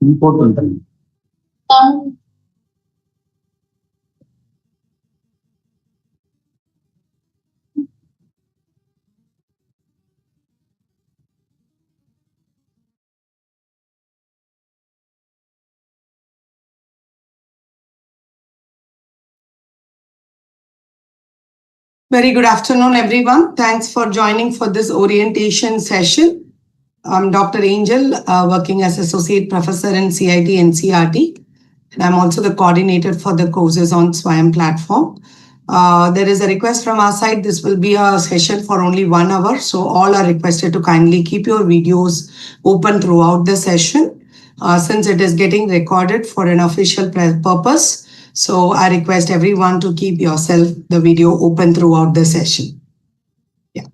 Important. Very good afternoon, everyone. Thanks for joining for this orientation session. I'm Dr. Angel, working as Associate Professor in CIT NCERT. And I'm also the coordinator for the courses on SWAYAM platform. There is a request from our side. This will be a session for only 1 hour. So all are requested to kindly keep your videos open throughout the session, since it is getting recorded for an official purpose. So I request everyone to keep the video open throughout the session. Yeah.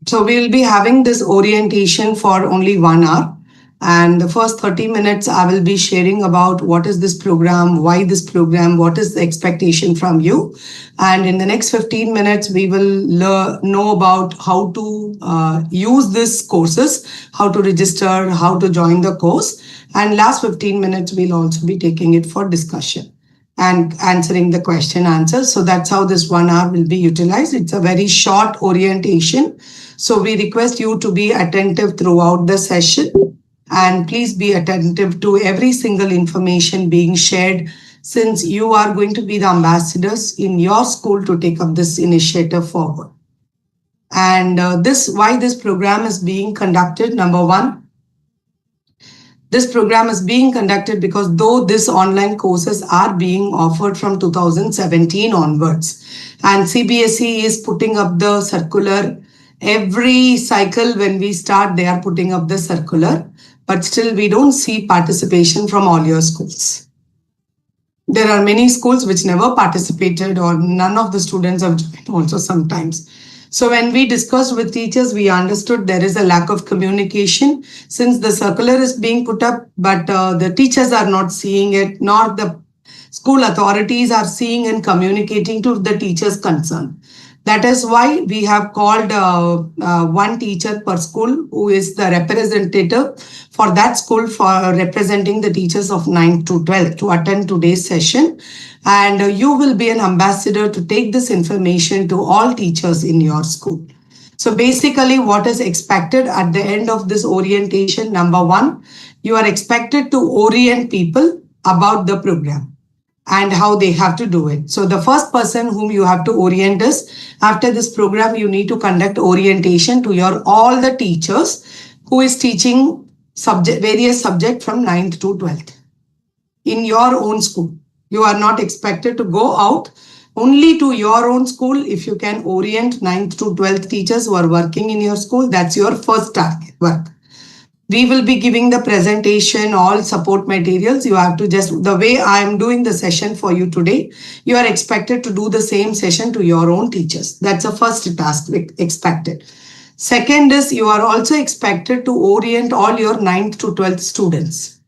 So we'll be having this orientation for only 1 hour. And the first 30 minutes, I will be sharing about what is this program, why this program, what is the expectation from you. And in the next 15 minutes, we will know about how to use these courses, how to register, how to join the course. And last 15 minutes, we'll also be taking it for discussion and answering the question answers. So that's how this 1 hour will be utilized. It's a very short orientation. So we request you to be attentive throughout the session. And please be attentive to every single information being shared, since you are going to be the ambassadors in your school to take up this initiative forward. And why this program is being conducted. Number one, this program is being conducted because though these online courses are being offered from 2017 onwards, and CBSE is putting up the circular every cycle. When we start, they are putting up the circular, but still we don't see participation from all your schools. There are many schools which never participated, or none of the students have joined also sometimes. So when we discussed with teachers, we understood there is a lack of communication, since the circular is being put up, but the teachers are not seeing it, nor the school authorities are seeing and communicating to the teachers concerned. That is why we have called one teacher per school who is the representative for that school for representing the teachers of 9th to 12th to attend today's session. And you will be an ambassador to take this information to all teachers in your school. So basically what is expected at the end of this orientation, number one, you are expected to orient people about the program and how they have to do it. So the first person whom you have to orient is, after this program, you need to conduct orientation to all the teachers who is teaching various subjects from 9th to 12th in your own school. You are not expected to go out, only to your own school. If you can orient 9th to 12th teachers who are working in your school, that's your first target work. We will be giving the presentation, all support materials. You have to just, the way I am doing the session for you today, you are expected to do the same session to your own teachers. That's the first task expected. Second is, you are also expected to orient all your 9th to 12th students,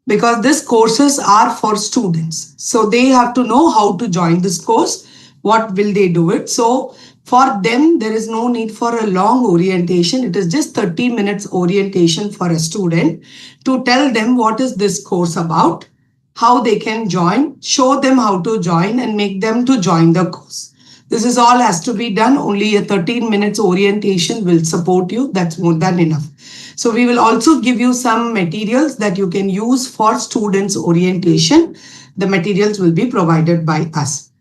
because these courses are for students. So they have to know how to join this course. What will they do it? So for them, there is no need for a long orientation. It is just 30 minutes orientation for a student to tell them what is this course about, how they can join, show them how to join, and make them to join the course. This is all has to be done. Only a 13 minutes orientation will support you. That's more than enough. So we will also give you some materials that you can use for students' orientation. The materials will be provided by us.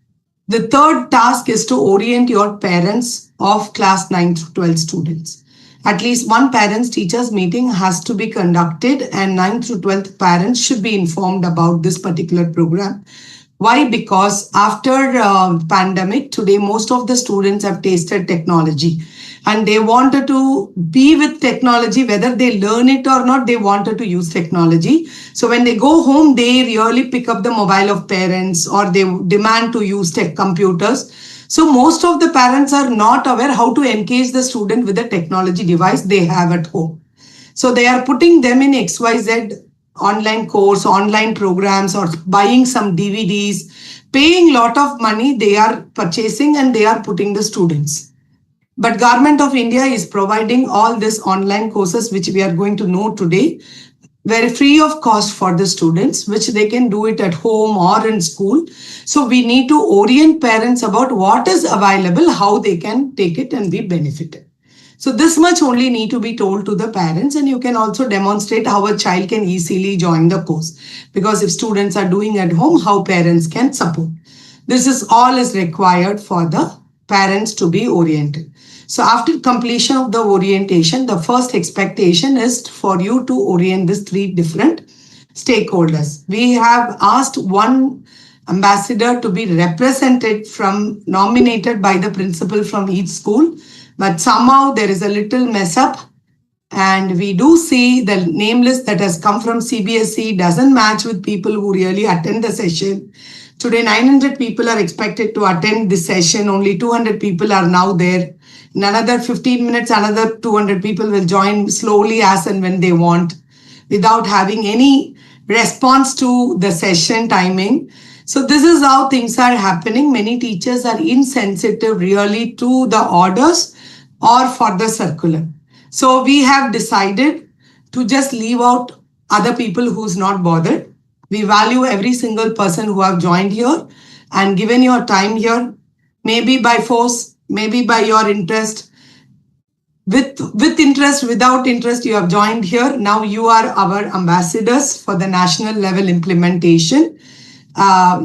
The third task is to orient your parents of class 9 to 12 students. At least one parents teachers meeting has to be conducted, and 9th to 12th parents should be informed about this particular program. Why? Because after pandemic, today most of the students have tasted technology and they wanted to be with technology, whether they learn it or not, they wanted to use technology. So when they go home, they really pick up the mobile of parents, or they demand to use tech computers. So most of the parents are not aware how to engage the student with the technology device they have at home. So they are putting them in XYZ online course, online programs, or buying some DVDs, paying lot of money they are purchasing and they are putting the students. But Government of India is providing all these online courses, which we are going to know today, very free of cost for the students, which they can do it at home or in school. So we need to orient parents about what is available, how they can take it and be benefited. So this much only need to be told to the parents, and you can also demonstrate how a child can easily join the course. Because if students are doing at home, how parents can support. This is all is required for the parents to be oriented. So after completion of the orientation, the first expectation is for you to orient these 3 different stakeholders. We have asked one ambassador to be represented nominated by the principal from each school, but somehow there is a little mess up. And we do see the name list that has come from CBSE doesn't match with people who really attend the session. Today, 900 people are expected to attend this session. Only 200 people are now there. In another 15 minutes, another 200 people will join slowly as and when they want, without having any response to the session timing. So this is how things are happening. Many teachers are insensitive really to the orders or for the circular. So we have decided to just leave out other people who's not bothered. We value every single person who have joined here and given your time here, maybe by force, maybe by your interest. With interest, without interest, you have joined here. Now you are our ambassadors for the national level implementation.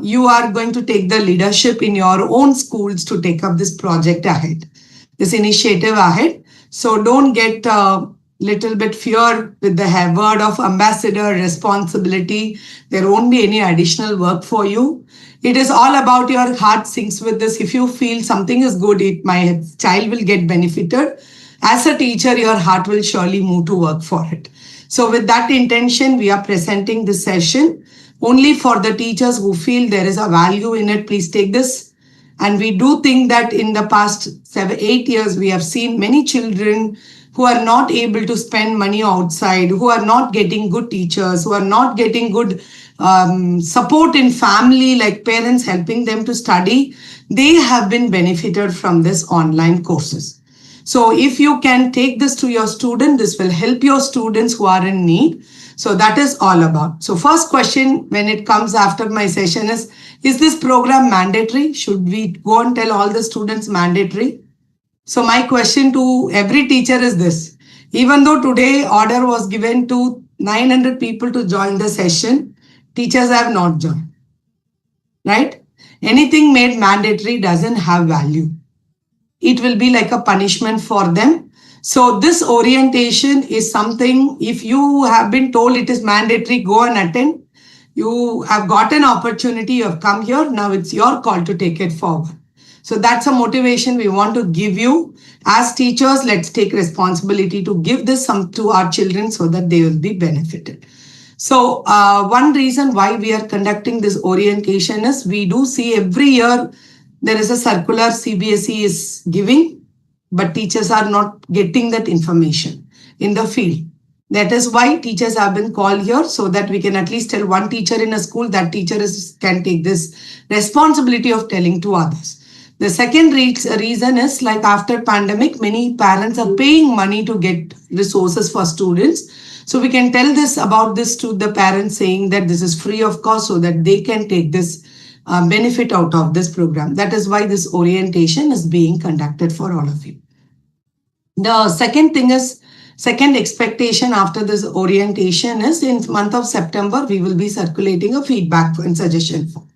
You are going to take the leadership in your own schools to take up this project ahead, this initiative ahead. So don't get a little bit fear with the word of ambassador responsibility. There won't be any additional work for you. It is all about your heart syncs with this. If you feel something is good, my child will get benefited. As a teacher, your heart will surely move to work for it. So with that intention, we are presenting this session only for the teachers who feel there is a value in it. Please take this. And we do think that in the past 7-8 years, we have seen many children who are not able to spend money outside, who are not getting good teachers, who are not getting good support in family, like parents helping them to study. They have been benefited from this online courses. So if you can take this to your student, this will help your students who are in need. So that is all about. So first question when it comes after my session is this program mandatory? Should we go and tell all the students mandatory? So my question to every teacher is this. Even though today order was given to 900 people to join the session, teachers have not joined, right? Anything made mandatory doesn't have value. It will be like a punishment for them. So this orientation is something, if you have been told it is mandatory, go and attend. You have got an opportunity, you have come here, now it's your call to take it forward. So that's a motivation we want to give you. As teachers, let's take responsibility to give this to our children so that they will be benefited. So one reason why we are conducting this orientation is we do see every year there is a circular CBSE is giving, but teachers are not getting that information in the field. That is why teachers have been called here, so that we can at least tell one teacher in a school, that teacher can take this responsibility of telling to others. The second reason is, like after pandemic, many parents are paying money to get resources for students. So we can tell about this to the parents, saying that this is free of cost so that they can take this benefit out of this program. That is why this orientation is being conducted for all of you. The second thing is, second expectation after this orientation is in month of September, we will be circulating a feedback and suggestion form.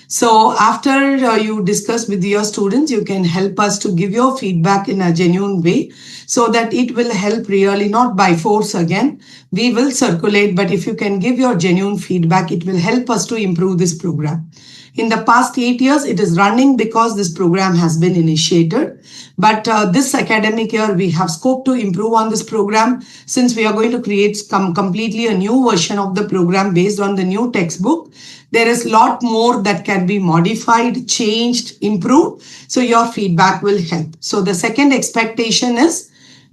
So after you discuss with your students, you can help us to give your feedback in a genuine way, so that it will help really, not by force again. We will circulate, but if you can give your genuine feedback, it will help us to improve this program. In the past 8 years, it is running because this program has been initiated. But this academic year, we have scope to improve on this program, since we are going to create completely a new version of the program based on the new textbook. There is a lot more that can be modified, changed, improved. So your feedback will help. So the second expectation is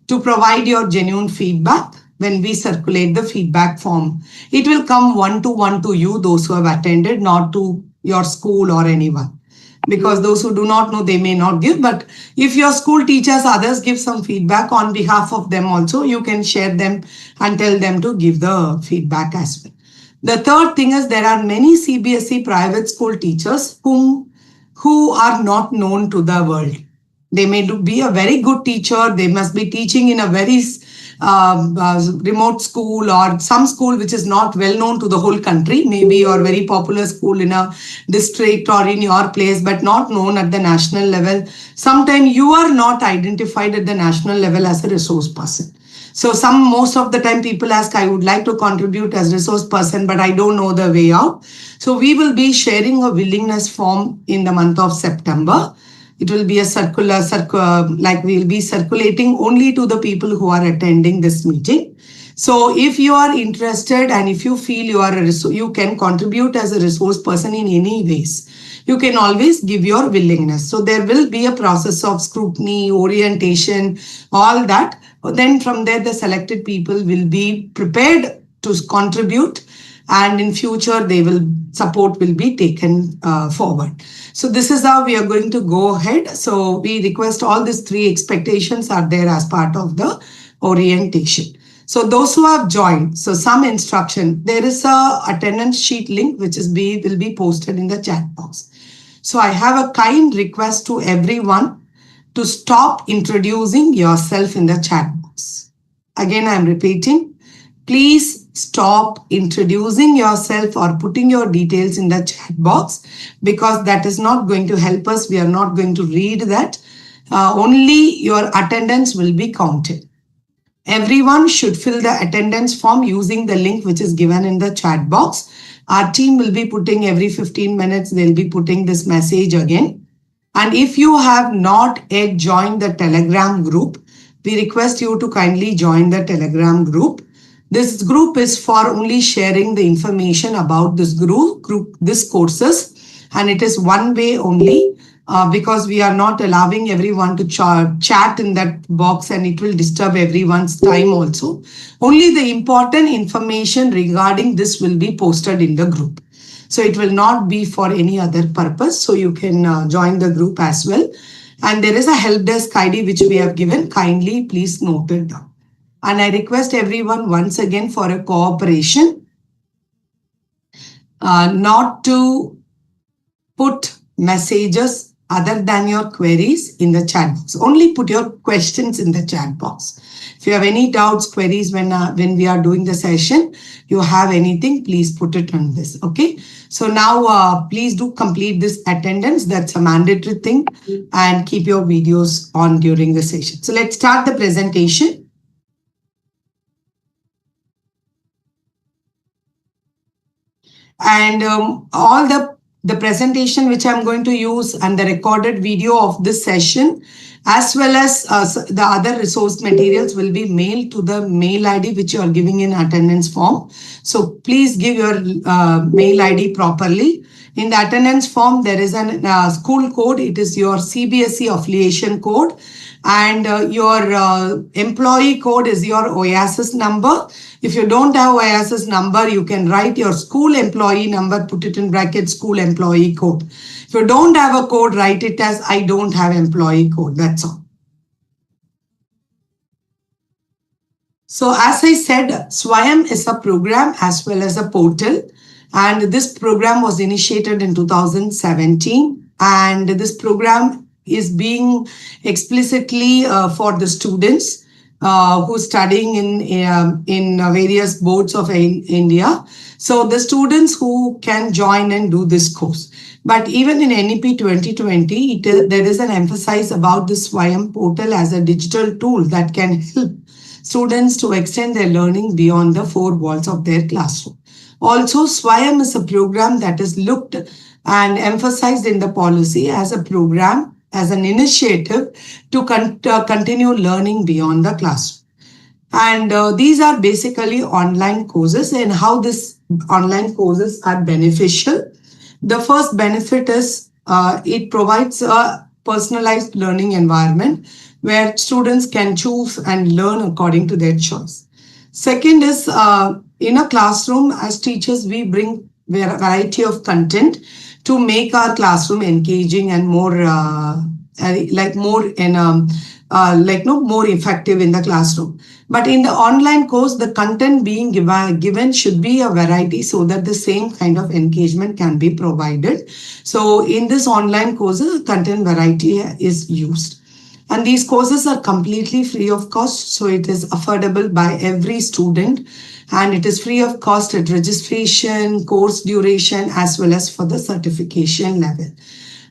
to provide your genuine feedback. when we circulate the feedback form. It will come one-to-one to you, those who have attended, not to your school or anyone. Because those who do not know, they may not give. But if your school teachers, others give some feedback on behalf of them also, you can share them and tell them to give the feedback as well. The third thing is there are many CBSE private school teachers who are not known to the world. They may be a very good teacher. They must be teaching in a very remote school or some school which is not well known to the whole country, maybe your very popular school in a district or in your place, but not known at the national level. Sometimes you are not identified at the national level as a resource person. So most of the time people ask, I would like to contribute as resource person, but I don't know the way out. So we will be sharing a willingness form in the month of September. It will be a like we'll be circulating only to the people who are attending this meeting. So if you are interested and if you feel you can contribute as a resource person in any ways, you can always give your willingness. So there will be a process of scrutiny, orientation, all that. Then from there, the selected people will be prepared to contribute, and in future, support will be taken forward. So this is how we are going to go ahead. So we request all these 3 expectations are there as part of the orientation. So those who have joined, so some instruction, there is a attendance sheet link which will be posted in the chat box. So I have a kind request to everyone to stop introducing yourself in the chat box. Again, I'm repeating, please stop introducing yourself or putting your details in the chat box, because that is not going to help us. We are not going to read that. Only your attendance will be counted. Everyone should fill the attendance form using the link which is given in the chat box. Our team will be putting every 15 minutes, they'll be putting this message again. And if you have not yet joined the Telegram group, we request you to kindly join the Telegram group. This group is for only sharing the information about this this courses, and it is one way only because we are not allowing everyone to chat in that box, and it will disturb everyone's time also. Only the important information regarding this will be posted in the group. So it will not be for any other purpose. So you can join the group as well. And there is a help desk ID which we have given. Kindly please note it down. And I request everyone once again for a cooperation, not to put messages other than your queries in the chat box. Only put your questions in the chat box. If you have any doubts, queries when we are doing the session, you have anything, please put it on this. Okay. So now please do complete this attendance. That's a mandatory thing, and keep your videos on during the session. So let's start the presentation. And all the presentation which I'm going to use and the recorded video of this session, as well as the other resource materials, will be mailed to the mail ID which you are giving in attendance form. So please give your mail ID properly. In the attendance form, there is a school code. It is your CBSE affiliation code. And your employee code is your OASIS number. If you don't have OASIS number, you can write your school employee number, put it in brackets, school employee code. If you don't have a code, write it as I don't have employee code. That's all. So as I said, SWAYAM is a program as well as a portal. And this program was initiated in 2017. And this program is being explicitly for the students who are studying in various boards of India. So the students who can join and do this course. But even in NEP 2020, there is an emphasis about this SWAYAM portal as a digital tool that can help students to extend their learning beyond the 4 walls of their classroom. Also, SWAYAM is a program that is looked and emphasized in the policy as a program, as an initiative to continue learning beyond the classroom. And these are basically online courses, and how these online courses are beneficial. The first benefit is it provides a personalized learning environment where students can choose and learn according to their choice. Second is in a classroom, as teachers, we bring variety of content to make our classroom engaging and more more effective in the classroom. But in the online course, the content being given should be a variety so that the same kind of engagement can be provided. So in this online courses, content variety is used. And these courses are completely free of cost, so it is affordable by every student, and it is free of cost at registration, course duration, as well as for the certification level.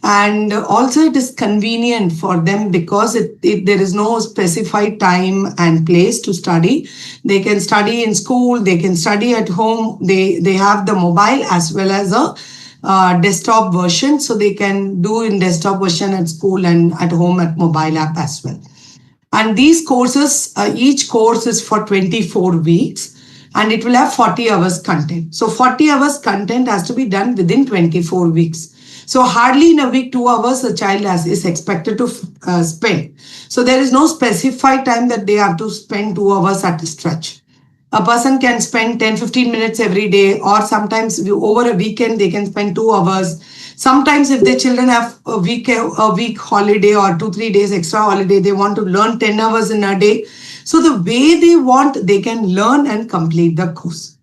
And also it is convenient for them because there is no specified time and place to study. They can study in school, they can study at home, they have the mobile as well as a desktop version, so they can do in desktop version at school and at home at mobile app as well. And these courses, each course is for 24 weeks and it will have 40 hours content. So 40 hours content has to be done within 24 weeks. So hardly in a week, 2 hours a child is expected to spend. So there is no specified time that they have to spend 2 hours at a stretch. A person can spend 10-15 minutes every day, or sometimes over a weekend they can spend 2 hours. Sometimes if the children have a week holiday or 2-3 days extra holiday, they want to learn 10 hours in a day. So the way they want, they can learn and complete the course.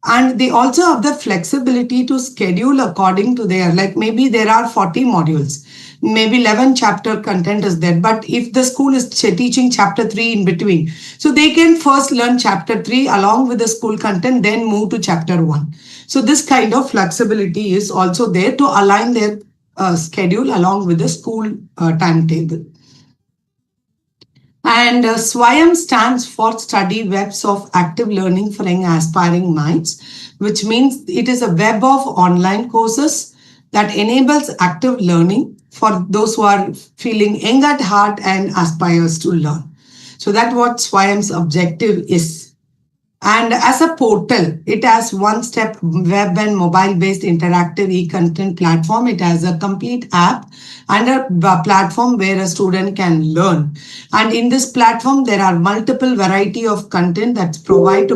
And they also have the flexibility to schedule according to their, like maybe there are 40 modules, maybe 11 chapter content is there. But if the school is teaching chapter 3 in between, so they can first learn chapter 3 along with the school content, then move to chapter 1. So this kind of flexibility is also there to align their schedule along with the school timetable. And SWAYAM stands for Study Webs of Active Learning for Young Aspiring Minds, which means it is a web of online courses that enables active learning for those who are feeling young at heart and aspires to learn. So that's what SWAYAM's objective is. And as a portal, it has one-step web and mobile-based interactive e-content platform. It has a complete app and a platform where a student can learn. And in this platform, there are multiple variety of content that provide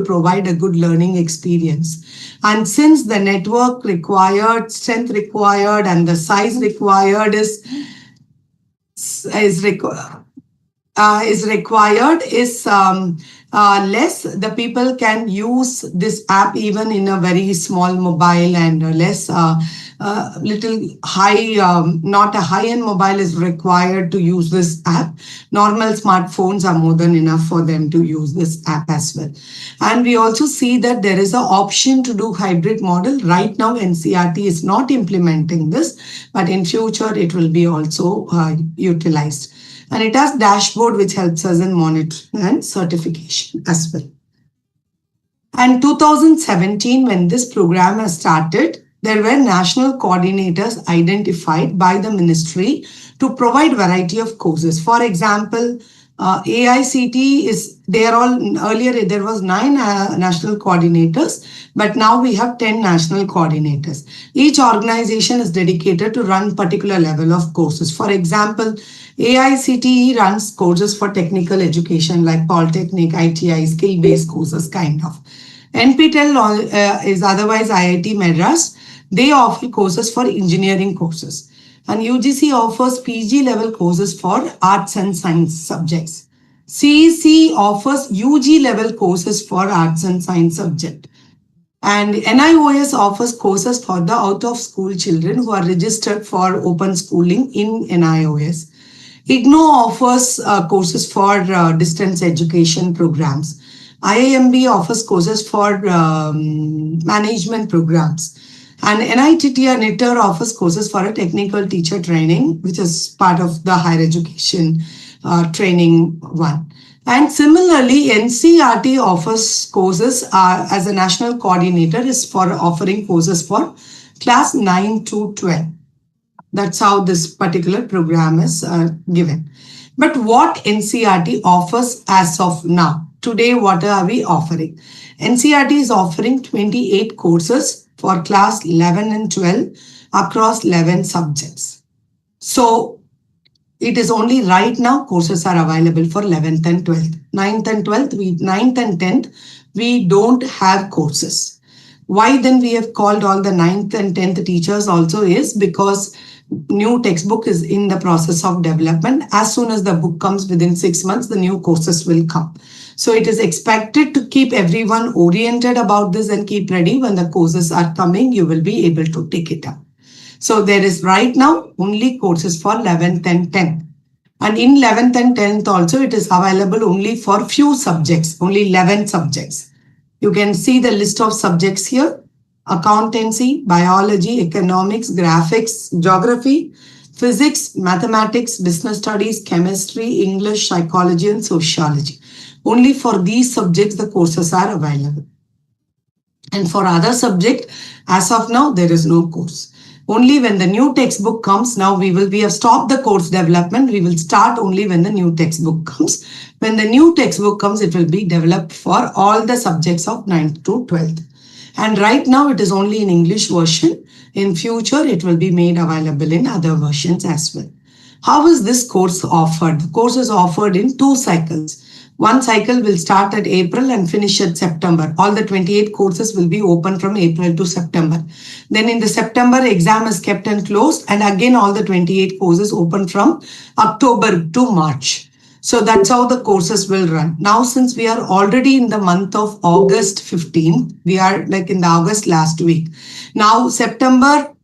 a good learning experience. And since the network required, strength required, and the size required is less, the people can use this app even in a very small mobile, and little high, not a high-end mobile is required to use this app. Normal smartphones are more than enough for them to use this app as well. And we also see that there is an option to do hybrid model. Right now, NCERT is not implementing this, but in future, it will be also utilized. And it has dashboard which helps us in monitoring and certification as well. And 2017, when this program has started, there were national coordinators identified by the ministry to provide variety of courses. For example, AICT earlier there was 9 national coordinators, but now we have 10 national coordinators. Each organization is dedicated to run particular level of courses. For example, AICTE runs courses for technical education like Polytechnic, ITI, skill-based courses kind of. NPTEL is otherwise IIT Madras. They offer courses for engineering courses. And UGC offers PG level courses for arts and science subjects. CEC offers UG level courses for arts and science subject. And NIOS offers courses for the out-of-school children who are registered for open schooling in NIOS. IGNOU offers courses for distance education programs. IIMB offers courses for management programs. And NITR offers courses for a technical teacher training, which is part of the higher education training one. And similarly, NCERT offers courses as a national coordinator is for offering courses for class 9 to 12. That's how this particular program is given. But what NCERT offers as of now? Today, what are we offering? NCERT is offering 28 courses for class 11 and 12 across 11 subjects. So it is only right now courses are available for 11th and 12th. 9th and 12th, 9th and 10th, we don't have courses. Why then we have called all the 9th and 10th teachers also is because new textbook is in the process of development. As soon as the book comes within 6 months, the new courses will come. So it is expected to keep everyone oriented about this and keep ready. When the courses are coming, you will be able to take it up. So there is right now only courses for 11th and 10th. And in 11th and 10th also, it is available only for few subjects, only 11 subjects. You can see the list of subjects here: accountancy, biology, economics, graphics, geography, physics, mathematics, business studies, chemistry, English, psychology, and sociology. Only for these subjects the courses are available. And for other subjects, as of now, there is no course. Only when the new textbook comes, now we have stopped the course development. We will start only when the new textbook comes. When the new textbook comes, it will be developed for all the subjects of 9th to 12th. And right now it is only in English version. In future, it will be made available in other versions as well. How is this course offered? The course is offered in 2 cycles. One cycle will start at April and finish at September. All the 28 courses will be open from April to September. Then in the September, exam is kept and closed. And again, all the 28 courses open from October to March. So that's how the courses will run. Now, since we are already in the month of August 15, we are like in the August last week. Now, September,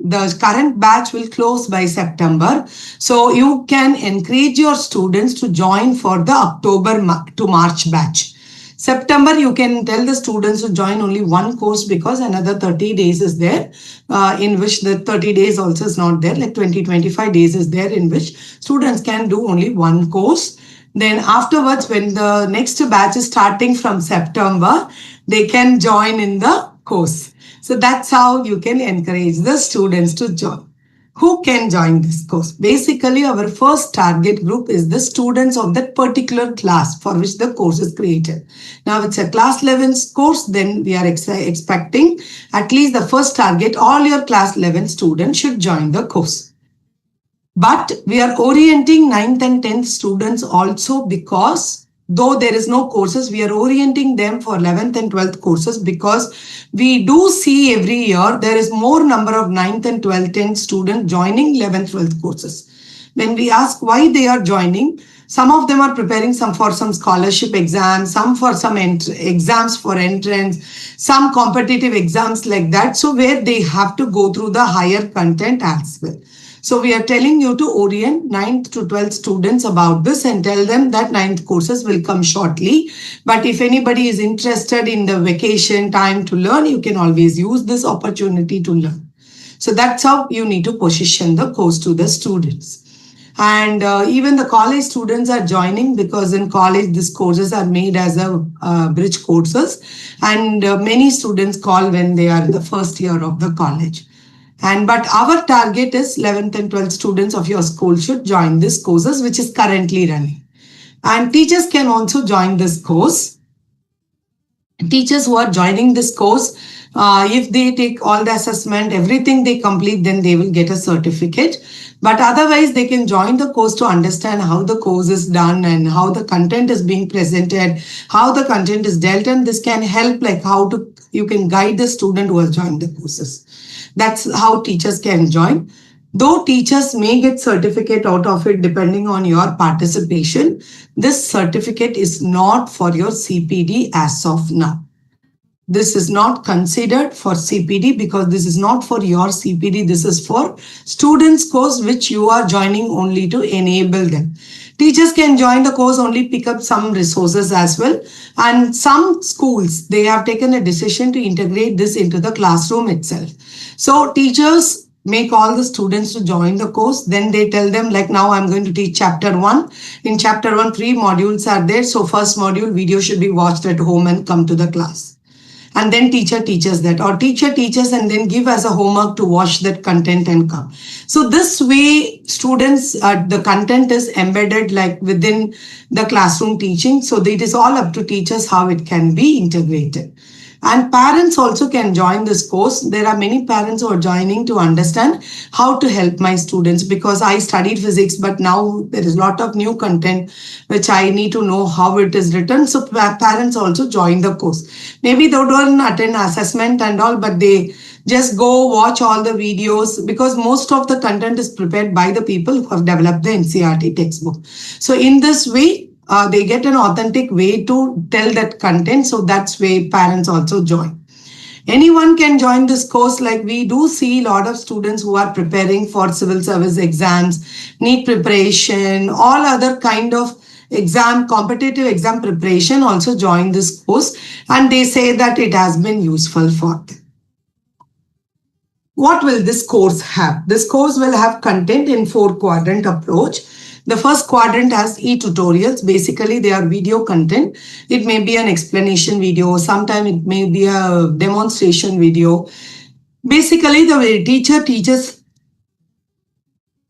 the current batch will close by September. So you can encourage your students to join for the October to March batch. September, you can tell the students to join only one course because another 30 days is there, in which the 30 days also is not there, like 20-25 days is there in which students can do only one course. Then afterwards, when the next batch is starting from September, they can join in the course. So that's how you can encourage the students to join. Who can join this course? Basically, our first target group is the students of that particular class for which the course is created. Now, it's a class 11 course, then we are expecting at least the first target, all your class 11 students should join the course. But we are orienting 9th and 10th students also because though there is no courses, we are orienting them for 11th and 12th courses because we do see every year there is more number of 9th and 12th 10th students joining 11th, 12th courses. When we ask why they are joining, some of them are preparing for some scholarship exams, some for some exams for entrance, some competitive exams like that. So where they have to go through the higher content as well. So we are telling you to orient 9th to 12th students about this and tell them that 9th courses will come shortly. But if anybody is interested in the vacation time to learn, you can always use this opportunity to learn. So that's how you need to position the course to the students. And even the college students are joining because in college, these courses are made as a bridge courses. And many students call when they are in the first year of the college. But our target is 11th and 12th students of your school should join this courses, which is currently running. And teachers can also join this course. Teachers who are joining this course, if they take all the assessment, everything they complete, then they will get a certificate. But otherwise, they can join the course to understand how the course is done and how the content is being presented, how the content is dealt, and this can help like you can guide the student who has joined the courses. That's how teachers can join. Though teachers may get certificate out of it depending on your participation, this certificate is not for your CPD as of now. This is not considered for CPD because this is not for your CPD. This is for students course which you are joining only to enable them. Teachers can join the course, only pick up some resources as well. And some schools, they have taken a decision to integrate this into the classroom itself. So teachers make all the students to join the course. Then they tell them like, now I'm going to teach chapter 1. In chapter 1, 3 modules are there. So first module video should be watched at home and come to the class. And then teacher teaches that, or teacher teaches and then give as a homework to watch that content and come. So this way students, the content is embedded like within the classroom teaching. So it is all up to teachers how it can be integrated. And parents also can join this course. There are many parents who are joining to understand how to help my students, because I studied physics, but now there is a lot of new content which I need to know how it is written. So parents also join the course. Maybe they don't attend assessment and all, but they just go watch all the videos, because most of the content is prepared by the people who have developed the NCERT textbook. So in this way, they get an authentic way to tell that content. So that's why parents also join. Anyone can join this course. Like, we do see a lot of students who are preparing for civil service exams, NEET preparation, all other kind of exam, competitive exam preparation also join this course, and they say that it has been useful for them. What will this course have? This course will have content in 4-quadrant approach. The first quadrant has e-tutorials. Basically, they are video content. It may be an explanation video. Sometimes it may be a demonstration video. Basically, the teacher teaches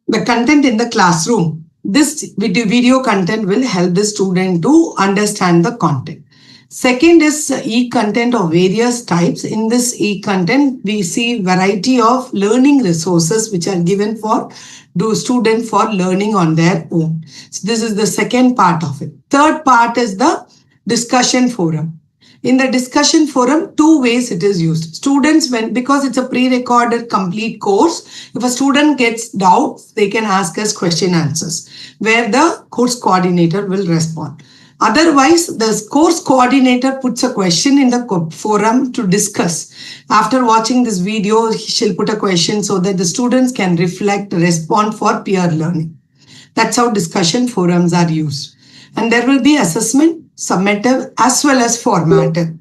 the content in the classroom. This video content will help the student to understand the content. Second is e-content of various types. In this e-content, we see variety of learning resources which are given for student for learning on their own. So this is the second part of it. Third part is the discussion forum. In the discussion forum, 2 ways it is used. Students, because it's a pre-recorded complete course, if a student gets doubts, they can ask us question answers, where the course coordinator will respond. Otherwise, the course coordinator puts a question in the forum to discuss. After watching this video, she'll put a question so that the students can reflect, respond for peer learning. That's how discussion forums are used. And there will be assessment, summative, as well as formative.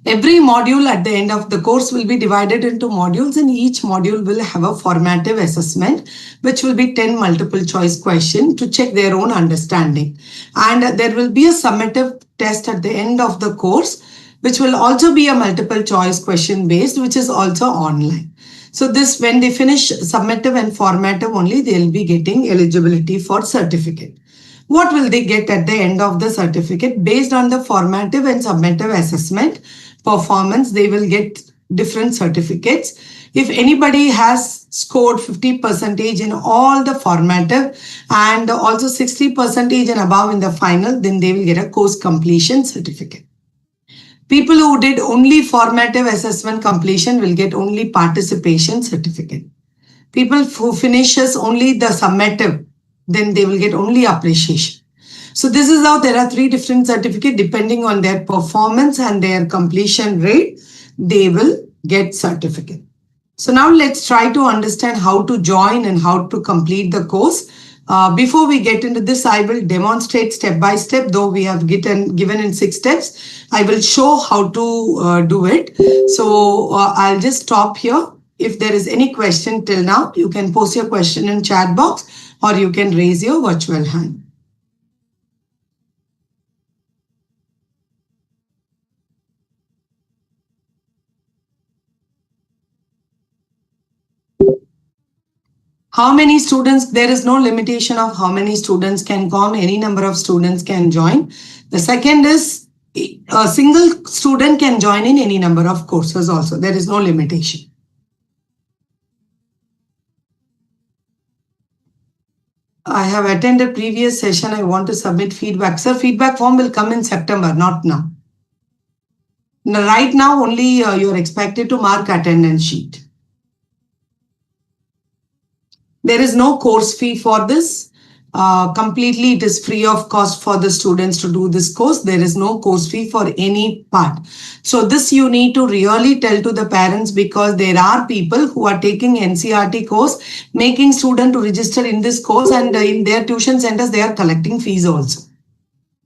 Every module at the end of the course will be divided into modules, and each module will have a formative assessment, which will be 10 multiple choice questions to check their own understanding. And there will be a summative test at the end of the course, which will also be a multiple choice question based, which is also online. So this, when they finish summative and formative only, they'll be getting eligibility for certificate. What will they get at the end of the certificate? Based on the formative and summative assessment performance, they will get different certificates. If anybody has scored 50% in all the formative and also 60% and above in the final, then they will get a course completion certificate. People who did only formative assessment completion will get only participation certificate. People who finishes only the summative, then they will get only appreciation. So this is how there are 3 different certificates. Depending on their performance and their completion rate, they will get certificate. So now let's try to understand how to join and how to complete the course. Before we get into this, I will demonstrate step by step, though we have given in 6 steps. I will show how to do it. So I'll just stop here. If there is any question till now, you can post your question in chat box or you can raise your virtual hand. How many students? There is no limitation of how many students can come. Any number of students can join. The second is a single student can join in any number of courses also. There is no limitation. I have attended previous session. I want to submit feedback. Sir, feedback form will come in September, not now. Right now, only you're expected to mark attendance sheet. There is no course fee for this. Completely, it is free of cost for the students to do this course. There is no course fee for any part. So this you need to really tell to the parents, because there are people who are taking NCERT course, making student to register in this course, and in their tuition centers, they are collecting fees also.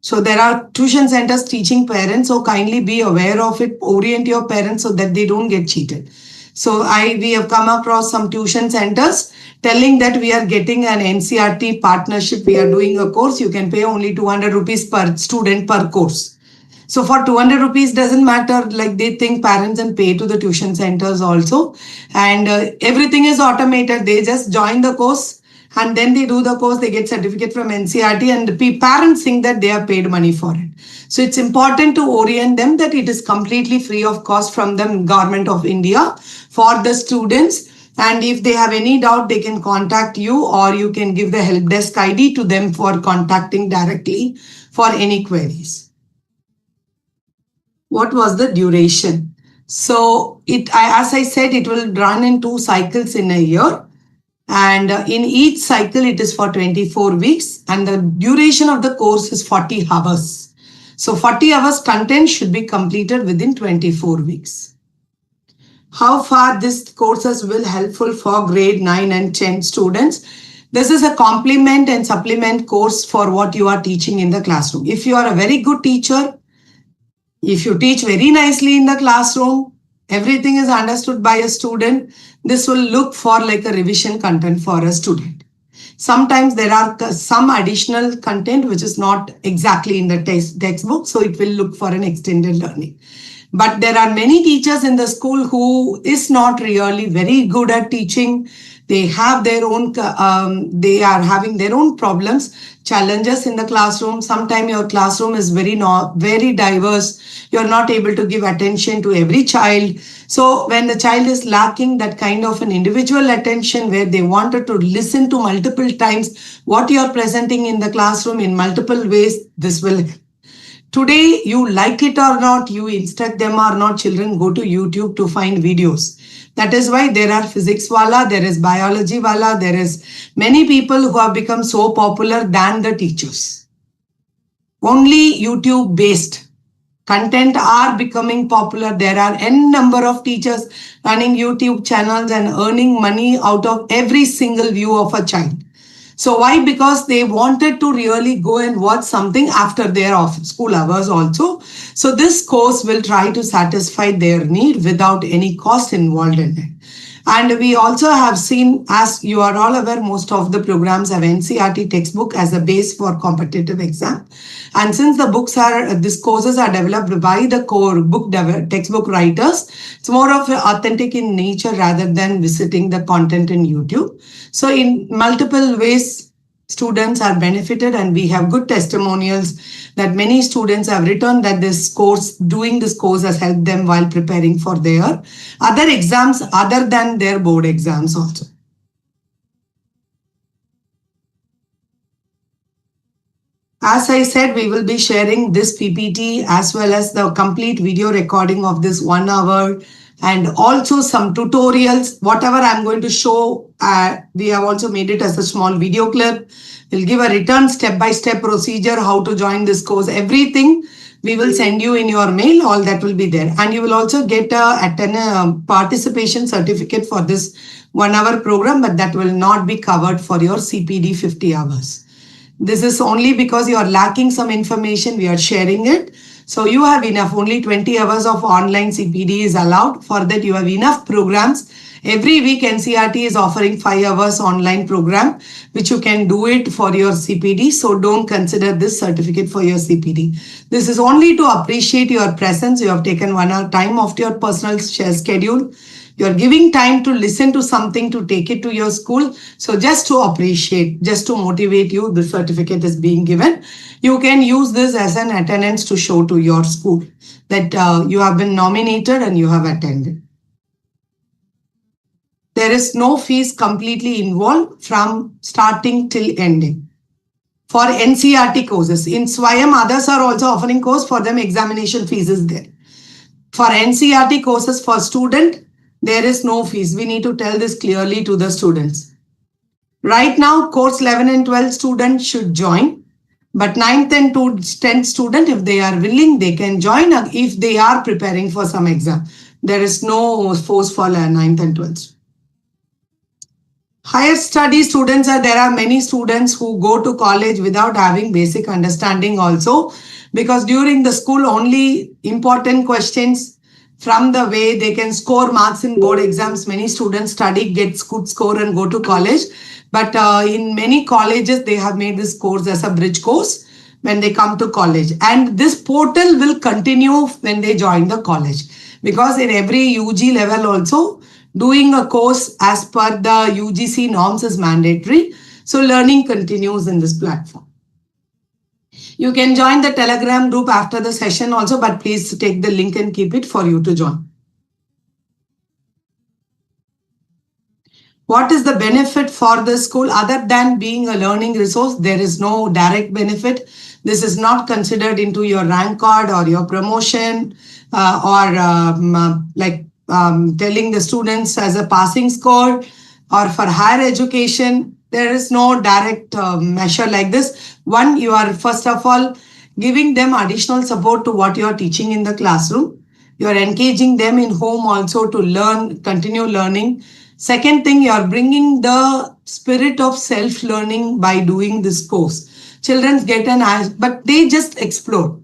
So there are tuition centers teaching parents, so kindly be aware of it, orient your parents so that they don't get cheated. So we have come across some tuition centers telling that we are getting an NCERT partnership, we are doing a course, you can pay only 200 rupees per student per course. So for 200 rupees doesn't matter, like they think parents and pay to the tuition centers also. And everything is automated. They just join the course and then they do the course, they get certificate from NCERT, and the parents think that they have paid money for it. So it's important to orient them that it is completely free of cost from the Government of India for the students. And if they have any doubt, they can contact you, or you can give the help desk ID to them for contacting directly for any queries. What was the duration? So as I said, it will run in 2 cycles in a year. And in each cycle, it is for 24 weeks. And the duration of the course is 40 hours. So 40 hours content should be completed within 24 weeks. How far these courses will helpful for grade 9 and 10 students? This is a complement and supplement course for what you are teaching in the classroom. If you are a very good teacher, if you teach very nicely in the classroom, everything is understood by a student, this will look for like a revision content for a student. Sometimes there are some additional content which is not exactly in the textbook, so it will look for an extended learning. But there are many teachers in the school who is not really very good at teaching. They have their own, they are having their own problems, challenges in the classroom. Sometimes your classroom is very diverse. You're not able to give attention to every child. So when the child is lacking that kind of an individual attention where they wanted to listen to multiple times what you're presenting in the classroom in multiple ways, this will help. Today, you like it or not, you instruct them or not, children go to YouTube to find videos. That is why there are physics wala, there is biology wala, there is many people who have become so popular than the teachers. Only YouTube based content are becoming popular. There are n number of teachers running YouTube channels and earning money out of every single view of a child. So why? Because they wanted to really go and watch something after their school hours also. So this course will try to satisfy their need without any cost involved in it. And we also have seen, as you are all aware, most of the programs have NCERT textbook as a base for competitive exam. And since these courses are developed by the core textbook writers, it's more of authentic in nature rather than visiting the content in YouTube. So in multiple ways, students are benefited, and we have good testimonials that many students have written that doing this course has helped them while preparing for their other exams other than their board exams also. As I said, we will be sharing this PPT as well as the complete video recording of this 1 hour, and also some tutorials. Whatever I'm going to show, we have also made it as a small video clip. We'll give a written step-by-step procedure, how to join this course. Everything we will send you in your mail, all that will be there. And you will also get a participation certificate for this 1 hour program, but that will not be covered for your CPD 50 hours. This is only because you are lacking some information, we are sharing it. So you have enough, only 20 hours of online CPD is allowed. For that you have enough programs. Every week NCERT is offering 5 hours online program, which you can do it for your CPD. So don't consider this certificate for your CPD. This is only to appreciate your presence. You have taken 1 hour time of your personal schedule. You are giving time to listen to something, to take it to your school. So just to appreciate, just to motivate you, the certificate is being given. You can use this as an attendance to show to your school that you have been nominated and you have attended. There is no fees completely involved from starting till ending. For NCERT courses, in SWAYAM, others are also offering course. For them, examination fees is there. For NCERT courses for student, there is no fees. We need to tell this clearly to the students. Right now, course 11 and 12 students should join. But 9th and 10th student, if they are willing, they can join if they are preparing for some exam. There is no force for 9th and 12th. Higher study students, there are many students who go to college without having basic understanding also, because during the school only important questions from the way they can score marks in board exams. Many students study, get good score and go to college. But in many colleges, they have made this course as a bridge course when they come to college. And this portal will continue when they join the college. Because in every UG level also, doing a course as per the UGC norms is mandatory. So learning continues in this platform. You can join the Telegram group after the session also, but please take the link and keep it for you to join. What is the benefit for the school other than being a learning resource? There is no direct benefit. This is not considered into your rank card or your promotion telling the students as a passing score, or for higher education. There is no direct measure like this. One, you are first of all giving them additional support to what you are teaching in the classroom. You are engaging them in home also to learn, continue learning. Second thing, you are bringing the spirit of self-learning by doing this course. Children get an eye, but they just explore.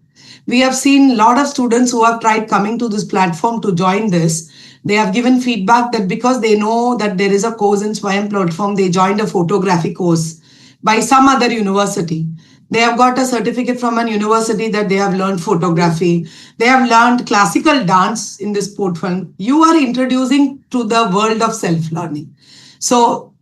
We have seen a lot of students who have tried coming to this platform to join this. They have given feedback that because they know that there is a course in SWAYAM platform, they joined a photography course by some other university. They have got a certificate from an university that they have learned photography. They have learned classical dance in this portfolio. You are introducing to the world of self-learning. So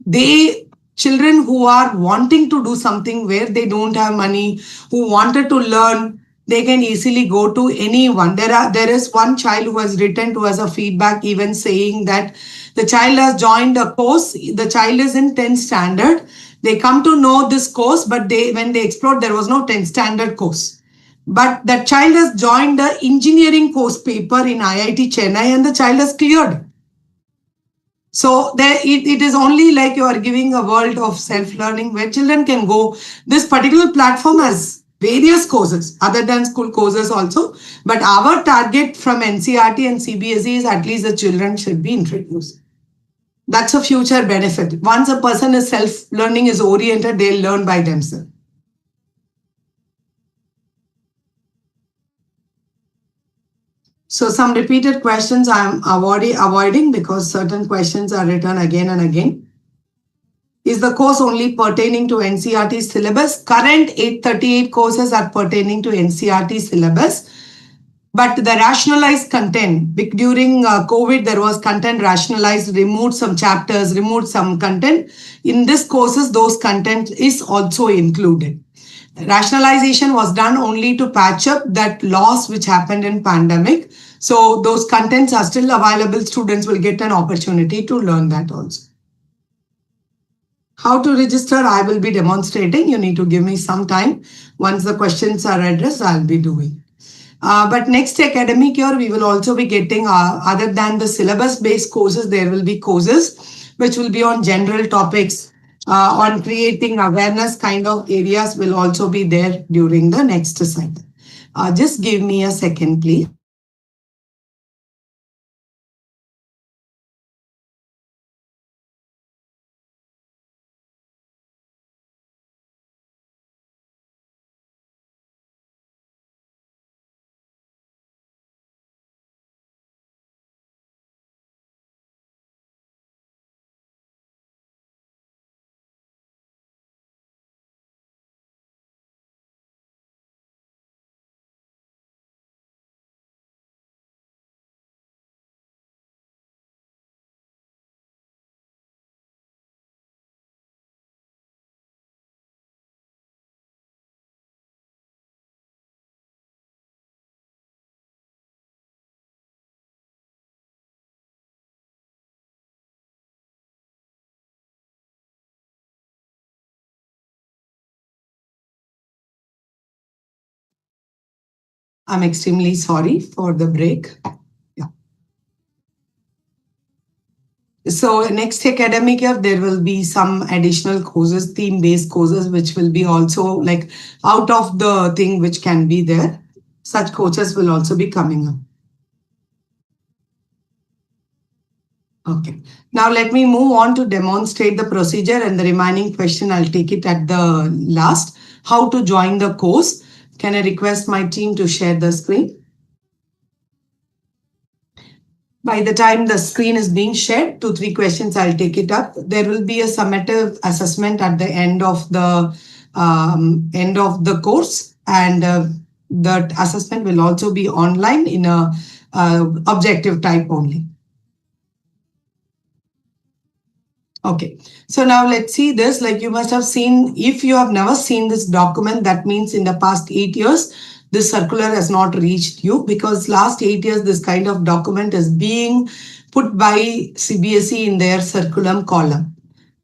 children who are wanting to do something where they don't have money, who wanted to learn, they can easily go to anyone. There is one child who has written to us a feedback even saying that the child has joined a course. The child is in 10th standard. They come to know this course, but when they explored, there was no 10th standard course. But that child has joined the engineering course paper in IIT Chennai, and the child has cleared. So it is only like you are giving a world of self-learning where children can go. This particular platform has various courses other than school courses also. But our target from NCERT and CBSE is at least the children should be introduced. That's a future benefit. Once a person is self-learning is oriented, they'll learn by themselves. So some repeated questions I'm avoiding because certain questions are written again and again. Is the course only pertaining to NCERT syllabus? Current 838 courses are pertaining to NCERT syllabus. But the rationalized content, during COVID, there was content rationalized, removed some chapters, removed some content. In this courses, those content is also included. Rationalization was done only to patch up that loss which happened in pandemic. So those contents are still available. Students will get an opportunity to learn that also. How to register, I will be demonstrating. You need to give me some time. Once the questions are addressed, I'll be doing. But next academic year, we will also be getting, other than the syllabus-based courses, there will be courses which will be on general topics, on creating awareness kind of areas will also be there during the next cycle. Just give me a second, please. I'm extremely sorry for the break. Yeah. So next academic year, there will be some additional courses, theme-based courses, which will be also like out of the thing which can be there. Such courses will also be coming up. Okay. Now let me move on to demonstrate the procedure, and the remaining question I'll take it at the last. How to join the course? Can I request my team to share the screen? By the time the screen is being shared, 2-3 questions, I'll take it up. There will be a summative assessment at the end of the course, and that assessment will also be online in a objective type only. Okay, so now let's see this. Like you must have seen, if you have never seen this document, that means in the past 8 years, this circular has not reached you, because last 8 years, this kind of document is being put by CBSE in their curriculum column.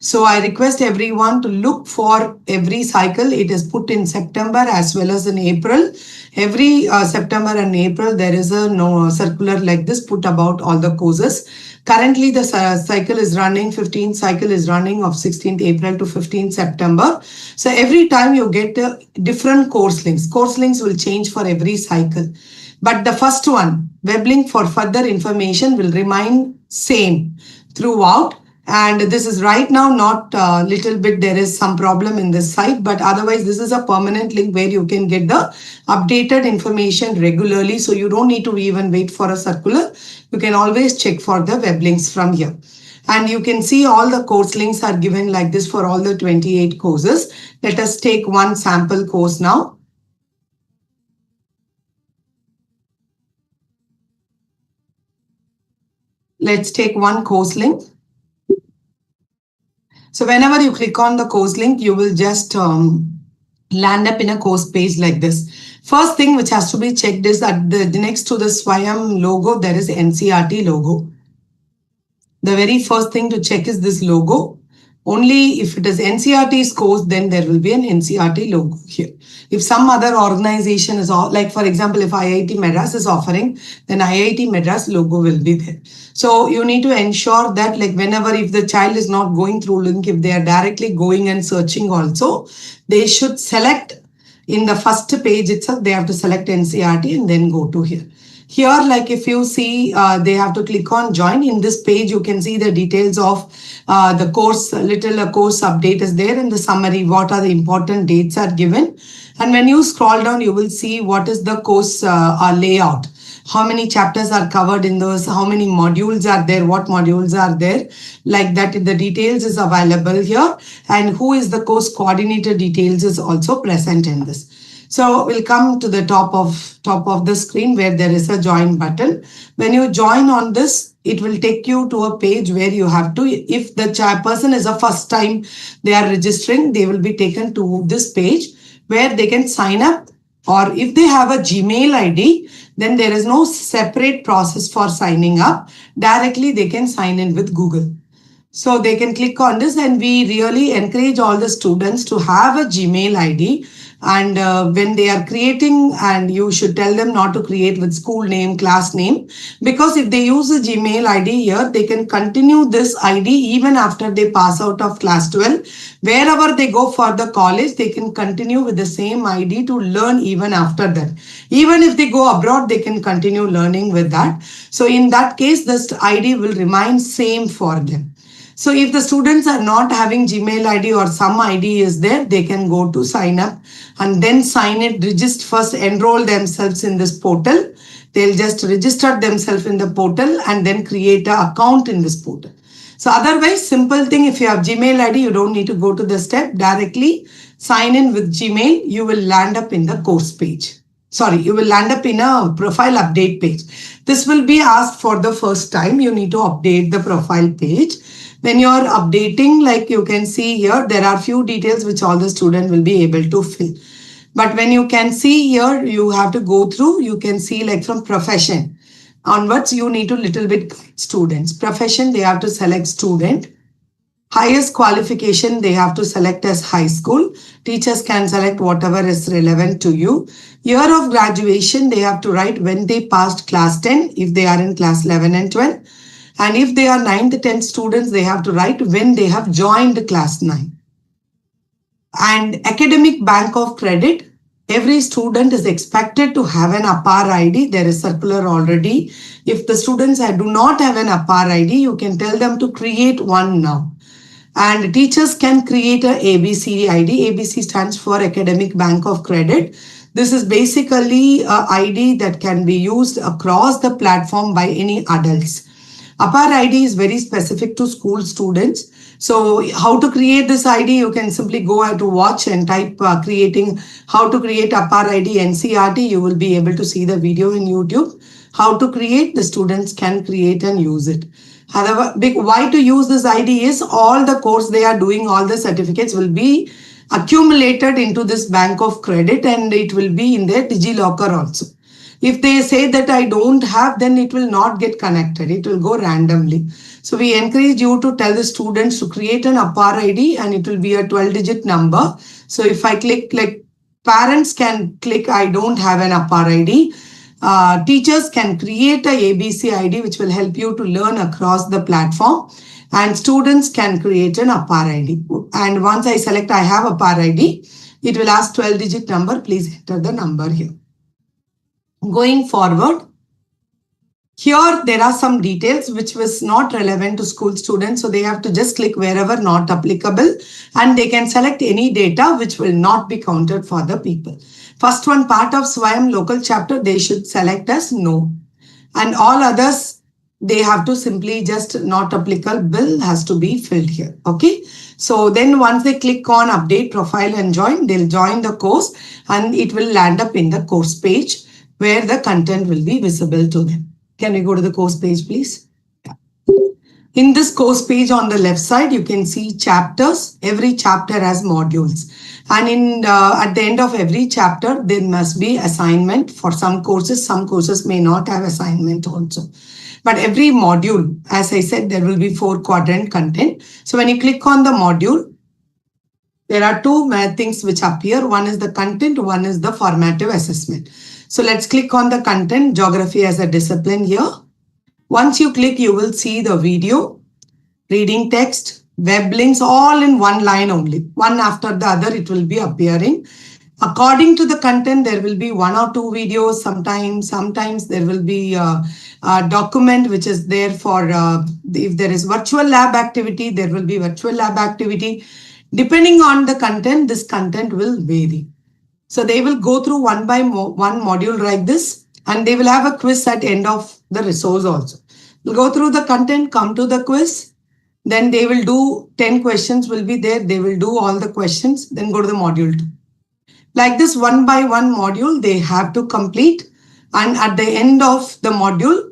So I request everyone to look for every cycle. It is put in September as well as in April. Every September and April, there is a circular like this put about all the courses. Currently, the cycle is running, 15th cycle is running of 16th April to 15th September. So every time you get different course links. Course links will change for every cycle. But the first one, web link for further information, will remain same throughout. And this is right now not little bit, there is some problem in this site, but otherwise this is a permanent link where you can get the updated information regularly. So you don't need to even wait for a circular. You can always check for the web links from here. And you can see all the course links are given like this for all the 28 courses. Let us take one sample course now. Let's take one course link. So whenever you click on the course link, you will just land up in a course page like this. First thing which has to be checked is that the next to the SWAYAM logo, there is NCERT logo. The very first thing to check is this logo. Only if it is NCERT's course, then there will be an NCERT logo here. If some other organization is, like for example, if IIT Madras is offering, then IIT Madras logo will be there. So you need to ensure that, like whenever, if the child is not going through link, if they are directly going and searching also, they should select in the first page itself, they have to select NCERT and then go to here. Here, like if you see, they have to click on join. In this page, you can see the details of the course, course update is there, and the summary, what are the important dates are given. And when you scroll down, you will see what is the course layout. How many chapters are covered in those, how many modules are there, what modules are there, like that. The details is available here, and who is the course coordinator details is also present in this. So we'll come to the top of the screen where there is a join button. When you join on this, it will take you to a page where you have to, if the person is a first time they are registering, they will be taken to this page where they can sign up, or if they have a Gmail ID, then there is no separate process for signing up. Directly they can sign in with Google. So they can click on this, and we really encourage all the students to have a Gmail ID. And when they are creating, and you should tell them not to create with school name, class name, because if they use a Gmail ID here, they can continue this ID even after they pass out of class 12. Wherever they go for the college, they can continue with the same ID to learn even after that. Even if they go abroad, they can continue learning with that. So in that case, this ID will remain same for them. So if the students are not having Gmail ID or some ID is there, they can go to sign up and then sign it, register first, enroll themselves in this portal. They'll just register themselves in the portal and then create an account in this portal. So otherwise, simple thing, if you have Gmail ID, you don't need to go to the step. Directly sign in with Gmail, you will land up in the course page. Sorry, you will land up in a profile update page. This will be asked for the first time. You need to update the profile page. When you are updating, like you can see here, there are few details which all the student will be able to fill. But when you can see here, you have to go through, you can see like from profession onwards, you need to little bit students. Profession, they have to select student. Highest qualification, they have to select as high school. Teachers can select whatever is relevant to you. Year of graduation, they have to write when they passed class 10, if they are in class 11 and 12. And if they are 9th, 10th students, they have to write when they have joined class 9. And academic bank of credit, every student is expected to have an APAR ID. There is circular already. If the students do not have an APAR ID, you can tell them to create one now. And teachers can create a ABC ID. ABC stands for Academic Bank of Credit. This is basically an ID that can be used across the platform by any adults. APAR ID is very specific to school students. So how to create this ID, you can simply go out to watch and type creating how to create APAR ID NCERT. You will be able to see the video in YouTube. How to create, the students can create and use it. Why to use this ID is all the course they are doing, all the certificates will be accumulated into this bank of credit and it will be in their DigiLocker also. If they say that I don't have, then it will not get connected. It will go randomly. So we encourage you to tell the students to create an APAR ID and it will be a 12-digit number. So if I click, like parents can click, I don't have an APAR ID. Teachers can create a ABC ID which will help you to learn across the platform, and students can create an APAR ID. And once I select I have APAR ID, it will ask 12-digit number. Please enter the number here. Going forward, here there are some details which was not relevant to school students, so they have to just click wherever not applicable and they can select any data which will not be counted for the people. First one, part of SWAYAM local chapter, they should select as no, and all others they have to simply just not applicable has to be filled here. Okay, so then once they click on update profile and join, they'll join the course and it will land up in the course page where the content will be visible to them. Can we go to the course page, please? Yeah. In this course page on the left side, you can see chapters. Every chapter has modules. And at the end of every chapter, there must be assignment. For some courses may not have assignment also. But every module, as I said, there will be 4 quadrant content. So when you click on the module, there are 2 things which appear. One is the content, one is the formative assessment. So let's click on the content, geography as a discipline here. Once you click, you will see the video, reading text, web links, all in one line only. One after the other, it will be appearing. According to the content, there will be 1 or 2 videos. Sometimes there will be a document which is there for, if there is virtual lab activity, there will be virtual lab activity. Depending on the content, this content will vary. So they will go through one by one module like this, and they will have a quiz at the end of the resource also. We'll go through the content, come to the quiz, then they will do 10 questions will be there. They will do all the questions, then go to the module 2. Like this, one by one module, they have to complete. And at the end of the module,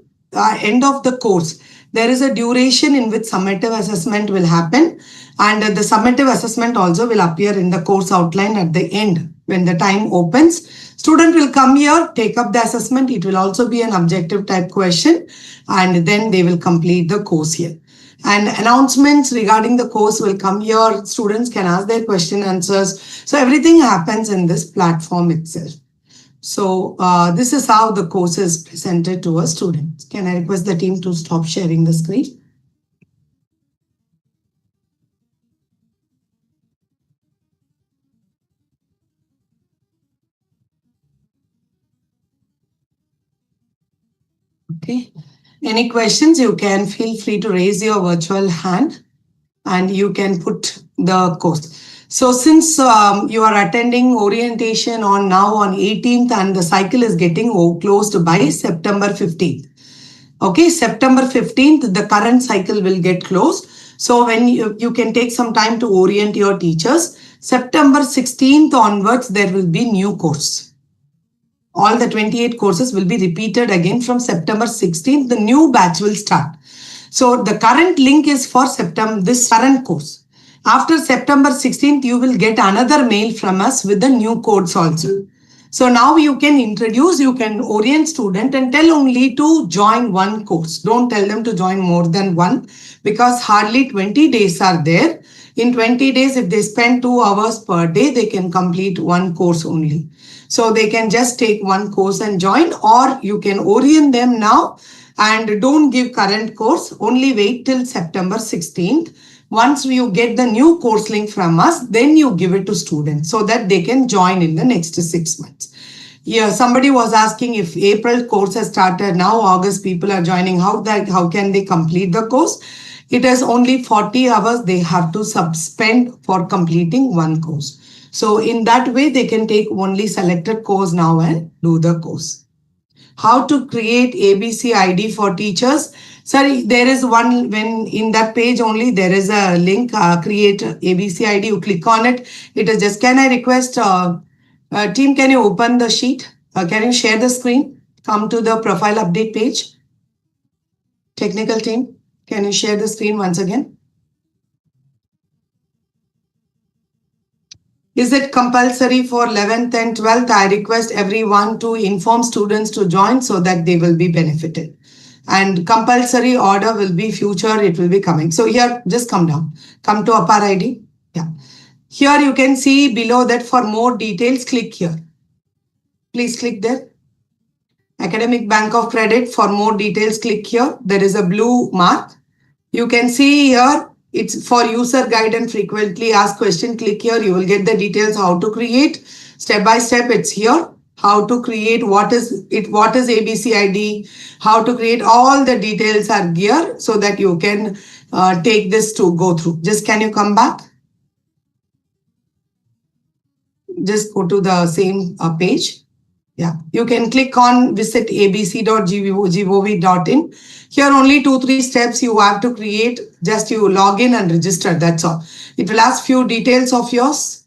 end of the course, there is a duration in which summative assessment will happen. And the summative assessment also will appear in the course outline at the end. When the time opens, student will come here, take up the assessment. It will also be an objective type question, and then they will complete the course here. And announcements regarding the course will come here. Students can ask their question answers. So everything happens in this platform itself. So this is how the course is presented to a student. Can I request the team to stop sharing the screen? Okay. Any questions? You can feel free to raise your virtual hand and you can put the course. So since you are attending orientation on 18th and the cycle is getting closed by September 15th. Okay, September 15th, the current cycle will get closed. So when you can take some time to orient your teachers. September 16th onwards, there will be new course. All the 28 courses will be repeated again from September 16th. The new batch will start. So the current link is for September, this current course. After September 16th, you will get another mail from us with the new codes also. So now you can introduce, you can orient student and tell only to join one course. Don't tell them to join more than one because hardly 20 days are there. In 20 days, if they spend 2 hours per day, they can complete one course only. So they can just take one course and join, or you can orient them now and don't give current course. Only wait till September 16th. Once you get the new course link from us, then you give it to students so that they can join in the next 6 months. Yeah, somebody was asking if April course has started, now August people are joining, how can they complete the course? It is only 40 hours they have to spend for completing one course. So in that way, they can take only selected course now and do the course. How to create ABC ID for teachers? Sorry, there is one, when in that page only, there is a link, create ABC ID. You click on it. It is just, can I request, team, can you open the sheet? Can you share the screen? Come to the profile update page. Technical team, Can you share the screen once again? Is it compulsory for 11th and 12th? I request everyone to inform students to join so that they will be benefited. And compulsory order will be future, it will be coming. So here, just come down. Come to Upper ID. Yeah. Here you can see below that for more details, click here. Please click there. Academic Bank of Credit. For more details, click here. There is a blue mark. You can see here, it's for user guide and frequently asked question. Click here. You will get the details how to create. Step by step, it's here. How to create, what is ABCID, how to create, all the details are here so that you can take this to go through. Just can you come back? Just go to the same page. Yeah, you can click on visit abc.gov.in. Here only 2-3 steps you have to create. Just you log in and register. That's all. It will ask few details of yours,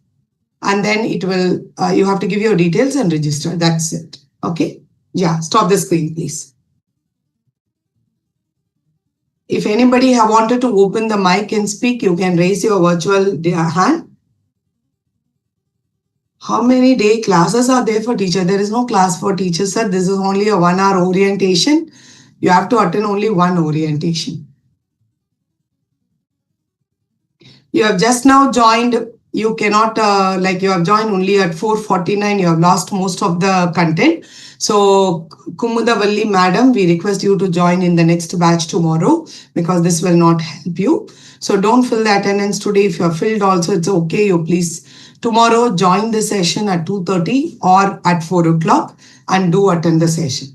and then it will you have to give your details and register. That's it. Okay. Yeah. Stop the screen, please. If anybody have wanted to open the mic and speak, you can raise your virtual hand. How many day classes are there for teacher? There is no class for teachers, sir. This is only a 1 hour orientation. You have to attend only one orientation. You have just now joined. You cannot, you have joined only at 4:49. You have lost most of the content. So, Kumudavalli madam, we request you to join in the next batch tomorrow because this will not help you. So, don't fill the attendance today. If you have filled also, it's okay. You please tomorrow join the session at 2:30 or at 4 o'clock and do attend the session.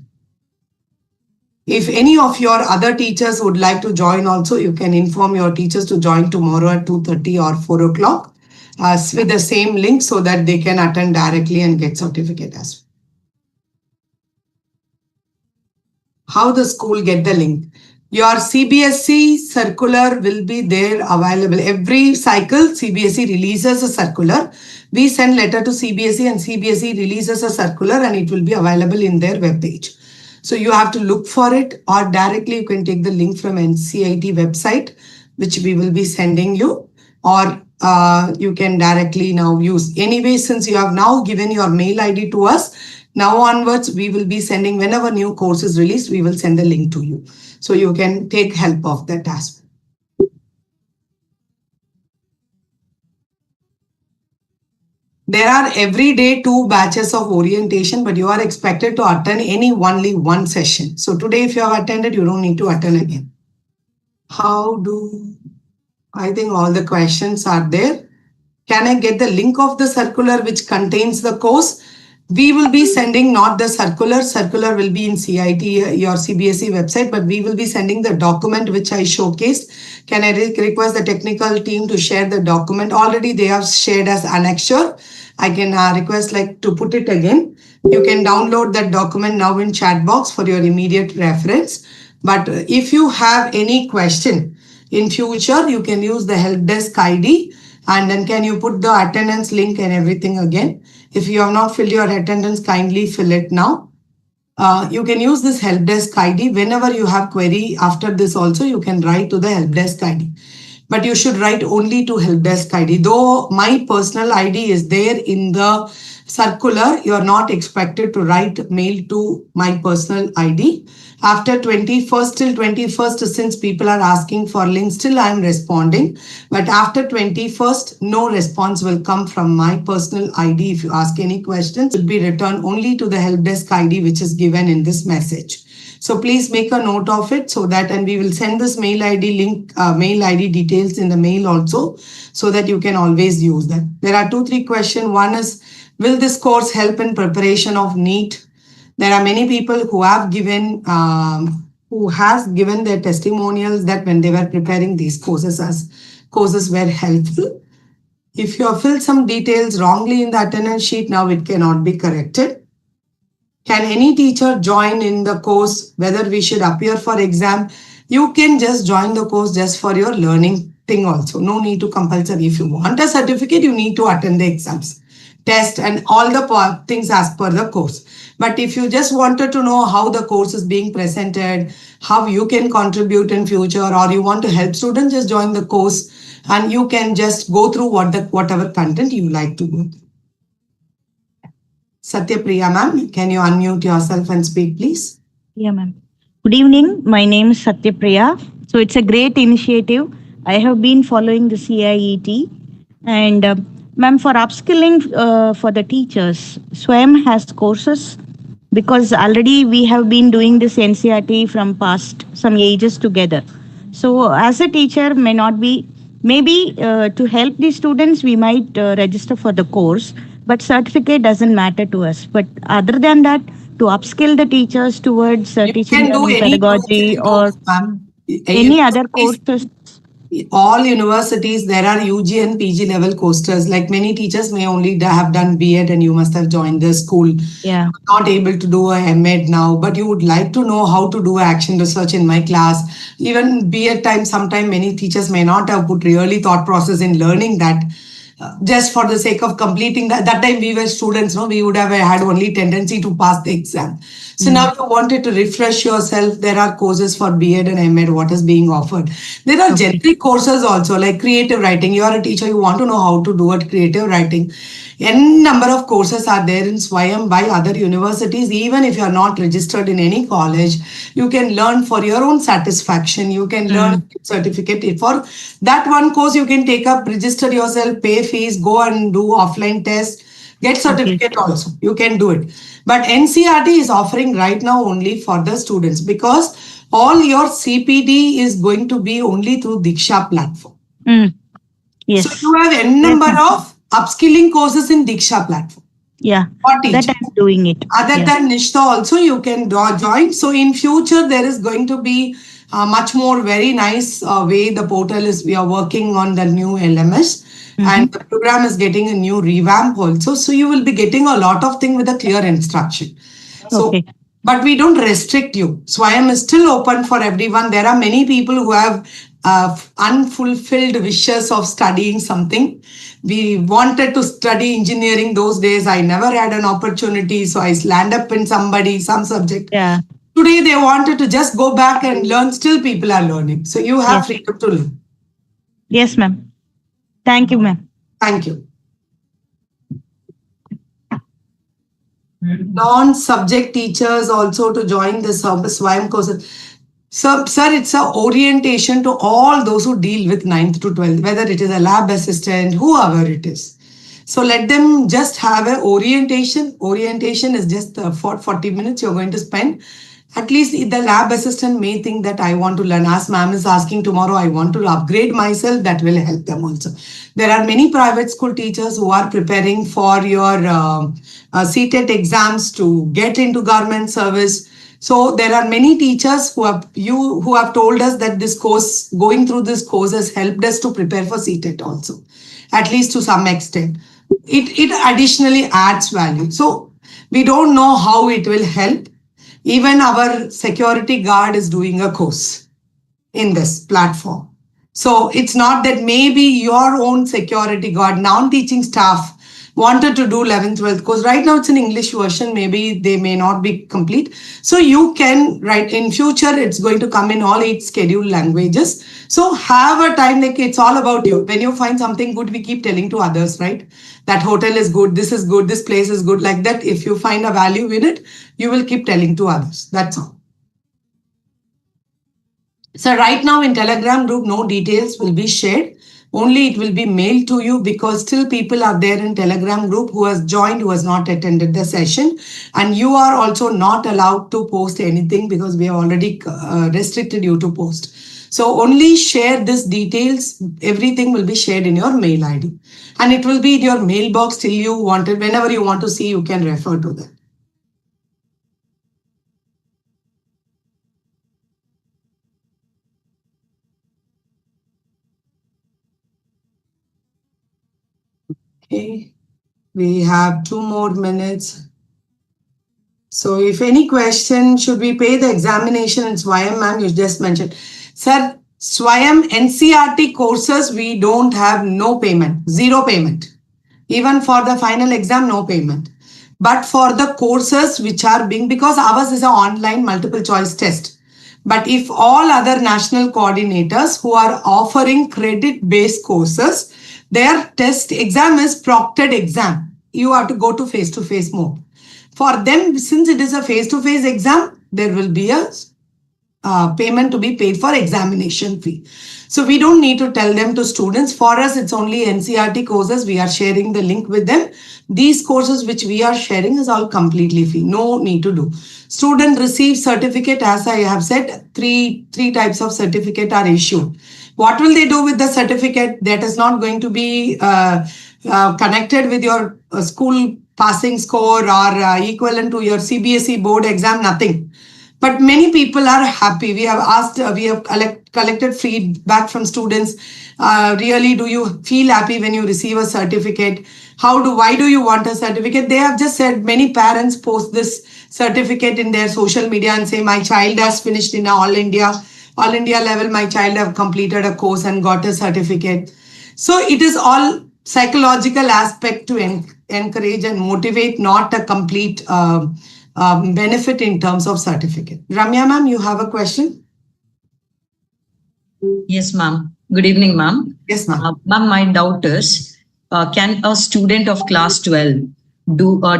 If any of your other teachers would like to join also, you can inform your teachers to join tomorrow at 2:30 or 4 o'clock with the same link so that they can attend directly and get certificate as well. How the school get the link? Your CBSE circular will be there available. Every cycle, CBSE releases a circular. We send letter to CBSE and CBSE releases a circular and it will be available in their webpage. So you have to look for it, or directly you can take the link from NCIT website, which we will be sending you, or you can directly now use. Anyway, since you have now given your mail ID to us, now onwards, we will be sending, whenever new course is released, we will send the link to you. So you can take help of that as well. There are every day 2 batches of orientation, but you are expected to attend only one session. So today, if you have attended, you don't need to attend again. I think all the questions are there. Can I get the link of the circular which contains the course? We will be sending not the circular. Circular will be in CIT, your CBSE website, but we will be sending the document which I showcased. Can I request the technical team to share the document? Already they have shared as annexure. I can request to put it again. You can download that document now in chat box for your immediate reference. But if you have any question in future, you can use the help desk ID. And then can you put the attendance link and everything again? If you have not filled your attendance, kindly fill it now. You can use this help desk ID. Whenever you have query after this also, you can write to the help desk ID. But you should write only to help desk ID. Though my personal ID is there in the circular, you are not expected to write mail to my personal ID. After 21st till 21st, since people are asking for links, still I am responding. But after 21st, no response will come from my personal ID. If you ask any questions, it will be returned only to the help desk ID, which is given in this message. So please make a note of it so that, and we will send this mail ID link, mail ID details in the mail also, so that you can always use that. There are 2-3 questions. One is, will this course help in preparation of NEET? There are many people who have given their testimonials that when they were preparing these courses were helpful. If you have filled some details wrongly in the attendance sheet, now it cannot be corrected. Can any teacher join in the course, whether we should appear for exam? You can just join the course just for your learning thing also. No need to compulsory. If you want a certificate, you need to attend the exams, test and all the things as per the course. But if you just wanted to know how the course is being presented, how you can contribute in future, or you want to help students, just join the course and you can just go through whatever content you like to go through. Satyapriya ma'am, can you unmute yourself and speak, please? Yeah, ma'am. Good evening. My name is Satyapriya. So it's a great initiative. I have been following the CIET, and ma'am, for upskilling for the teachers, SWAYAM has courses because already we have been doing this NCRT from past some ages together. So as a teacher, may not be maybe to help the students, we might register for the course, but certificate doesn't matter to us. But other than that, to upskill the teachers towards You teaching can do learning any pedagogy or course, ma'am. any other courses. All universities, there are UG and PG level courses. Like many teachers may only have done B.Ed and you must have joined the school. Yeah. Not able to do a M.Ed now, but you would like to know how to do action research in my class. Even B.Ed time, sometime many teachers may not have put really thought process in learning that. Just for the sake of completing that time we were students, no, we would have had only tendency to pass the exam. So now you wanted to refresh yourself. There are courses for B.Ed and M.Ed, what is being offered. There are generic courses also, like creative writing. You are a teacher, you want to know how to do it, creative writing. N number of courses are there in SWAYAM by other universities. Even if you are not registered in any college, you can learn for your own satisfaction. You can learn certificate. For that one course, you can take up, register yourself, pay fees, go and do offline test, get certificate also. You can do it. But NCRT is offering right now only for the students because all your CPD is going to be only through Diksha platform. Yes. So you have n number of upskilling courses in Diksha platform. Yeah, that I'm doing it. Other than Nishta also you can join. So in future there is going to be much more very nice way the portal is. We are working on the new LMS and the program is getting a new revamp also. So you will be getting a lot of things with a clear instruction. So, but we don't restrict you. SWAYAM is still open for everyone. There are many people who have unfulfilled wishes of studying something. We wanted to study engineering those days. I never had an opportunity. So I land up in some subject. Yeah. Today they wanted to just go back and learn. Still people are learning. So you have freedom to learn. Yes, ma'am. Thank you, ma'am. Thank you. Non-subject teachers also to join this SWAYAM courses. So, sir, it's an orientation to all those who deal with 9th to 12th, whether it is a lab assistant, whoever it is. So let them just have an orientation. Orientation is just for 40 minutes you're going to spend. At least the lab assistant may think that I want to learn. As ma'am is asking tomorrow, I want to upgrade myself. That will help them also. There are many private school teachers who are preparing for your CTET exams to get into government service. So there are many teachers who have told us that this course, going through this course has helped us to prepare for CTET also, at least to some extent. It additionally adds value. So we don't know how it will help. Even our security guard is doing a course in this platform. So it's not that maybe your own security guard, non-teaching staff wanted to do 11th, 12th course. Right now it's an English version. Maybe they may not be complete. So you can, right, in future, it's going to come in all 8 scheduled languages. So have a time, like it's all about you. When you find something good, we keep telling to others, right? That hotel is good, this place is good. Like that, if you find a value in it, you will keep telling to others. That's all. So right now in Telegram group, no details will be shared. Only it will be mailed to you because still people are there in Telegram group who has joined, who has not attended the session. And you are also not allowed to post anything because we have already restricted you to post. So only share these details. Everything will be shared in your mail ID. And it will be in your mailbox till you want it. Whenever you want to see, you can refer to that. Okay, we have 2 more minutes. So if any question, should we pay the examination in SWAYAM, ma'am? You just mentioned. Sir, SWAYAM NCRT courses, we don't have no payment, 0 payment. Even for the final exam, no payment. But for the courses which are being, because ours is an online multiple choice test. But if all other national coordinators who are offering credit-based courses, their test exam is proctored exam. You have to go to face-to-face mode. For them, since it is a face-to-face exam, there will be a payment to be paid for examination fee. So we don't need to tell them to students. For us, it's only NCERT courses. We are sharing the link with them. These courses which we are sharing is all completely free. No need to do. Student receives certificate. As I have said, three types of certificate are issued. What will they do with the certificate? That is not going to be connected with your school passing score or equivalent to your CBSE board exam, nothing. But many people are happy. We have asked, we have collected feedback from students. Really, do you feel happy when you receive a certificate? Why do you want a certificate? They have just said many parents post this certificate in their social media and say, my child has finished in all India level. My child have completed a course and got a certificate. So it is all psychological aspect to encourage and motivate, not a complete benefit in terms of certificate. Ramya ma'am, you have a question? Yes, ma'am. Good evening, ma'am. Yes, ma'am. Ma'am, my doubt is, can a student of class 12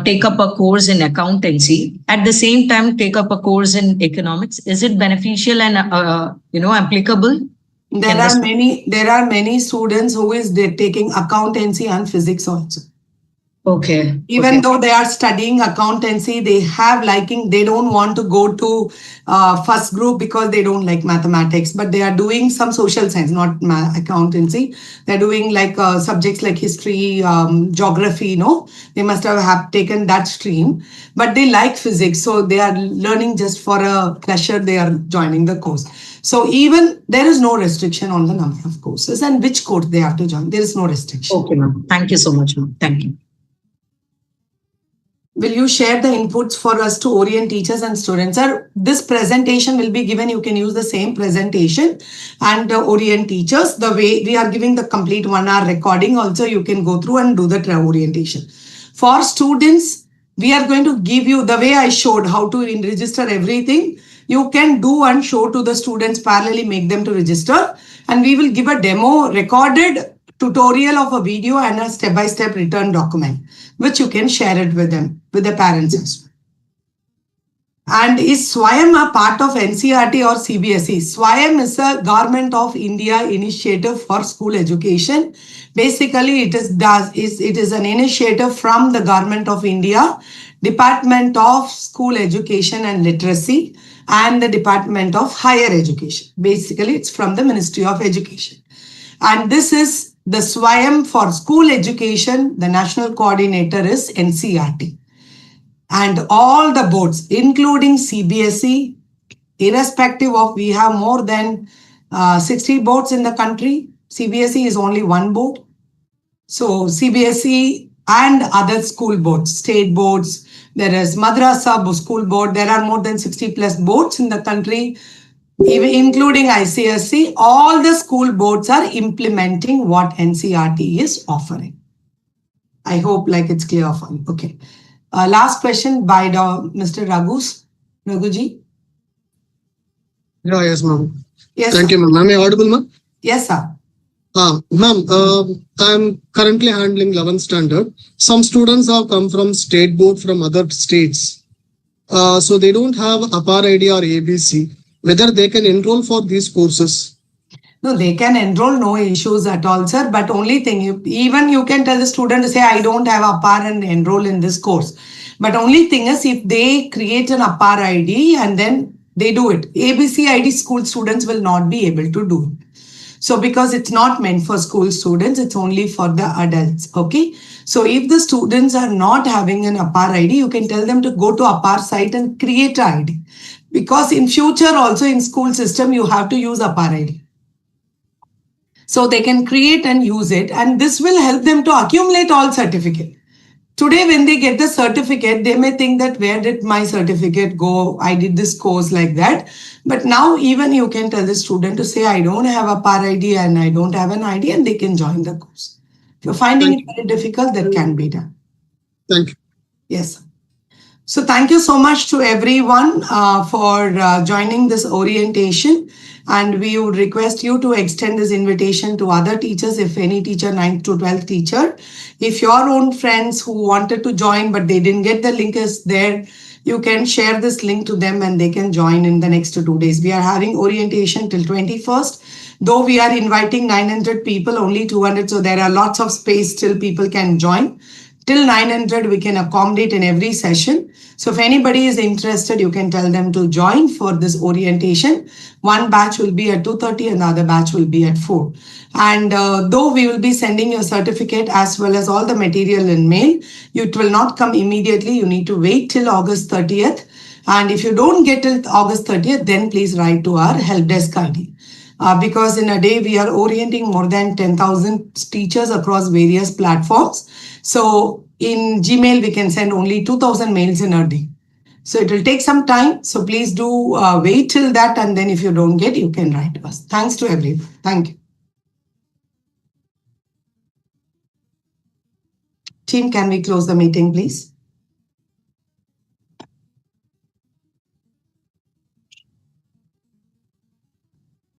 take up a course in accountancy, at the same time take up a course in economics? Is it beneficial and applicable? There are many students who is taking accountancy and physics also. Okay. Even though they are studying accountancy, they have liking, they don't want to go to first group because they don't like mathematics, but they are doing some social science, not accountancy. They're doing like subjects like history, geography, they must have taken that stream, but they like physics. So they are learning just for a pleasure. They are joining the course. So even there is no restriction on the number of courses and which course they have to join. There is no restriction. Okay, ma'am. Thank you so much, ma'am. Thank you. Will you share the inputs for us to orient teachers and students? Sir, this presentation will be given. You can use the same presentation and orient teachers. The way we are giving the complete 1 hour recording also, you can go through and do the orientation. For students, we are going to give you the way I showed how to register everything. You can do and show to the students parallelly, make them to register. And we will give a demo recorded tutorial of a video and a step-by-step return document, which you can share it with them, with the parents as well. And is SWAYAM a part of NCERT or CBSE? SWAYAM is a Government of India initiative for school education. Basically, it is an initiative from the Government of India, Department of School Education and Literacy, and the Department of Higher Education. Basically, it's from the Ministry of Education. And this is the SWAYAM for school education. The national coordinator is NCERT. And all the boards, including CBSE, irrespective of, we have more than 60 boards in the country. CBSE is only one board. So CBSE and other school boards, state boards, there is Madrasa school board. There are more than 60 plus boards in the country, even including ICSE. All the school boards are implementing what NCERT is offering. I hope like it's clear for you. Okay. Last question by Mr. Raghuji. Yeah, yes, ma'am. Yes. Thank you, ma'am. Am I audible, ma'am? Yes, sir. Ma'am, I'm currently handling 11th standard. Some students have come from state board from other states. So they don't have APAR ID or ABC. Whether they can enroll for these courses? No, they can enroll, no issues at all, sir. But only thing, even you can tell the student to say, I don't have APAR and enroll in this course. But only thing is, if they create an APAR ID and then they do it, ABC ID school students will not be able to do it. So because it's not meant for school students, it's only for the adults. Okay. So if the students are not having an APAR ID, you can tell them to go to APAR site and create an ID. Because in future also in school system, you have to use APAR ID. So they can create and use it, and this will help them to accumulate all certificate. Today, when they get the certificate, they may think that where did my certificate go? I did this course like that. But now even you can tell the student to say, I don't have a APAR ID and I don't have an ID, and they can join the course. If you're finding it very difficult, that can be done. Thank you. Yes. So thank you so much to everyone for joining this orientation. And we would request you to extend this invitation to other teachers, if any teacher, 9th to 12th teacher. If your own friends who wanted to join but they didn't get the link is there, you can share this link to them and they can join in the next 2 days. We are having orientation till 21st. Though we are inviting 900 people, only 200. So there are lots of space till people can join. Till 900, we can accommodate in every session. So if anybody is interested, you can tell them to join for this orientation. One batch will be at 2:30 and the other batch will be at 4. And though we will be sending your certificate as well as all the material in mail, it will not come immediately. You need to wait till August 30th. And if you don't get till August 30th, then please write to our help desk ID. Because in a day, we are orienting more than 10,000 teachers across various platforms. So in Gmail, we can send only 2,000 mails in a day. So it will take some time. So please do wait till that. And then if you don't get, you can write to us. Thanks to everyone. Thank you. Team, can we close the meeting, please?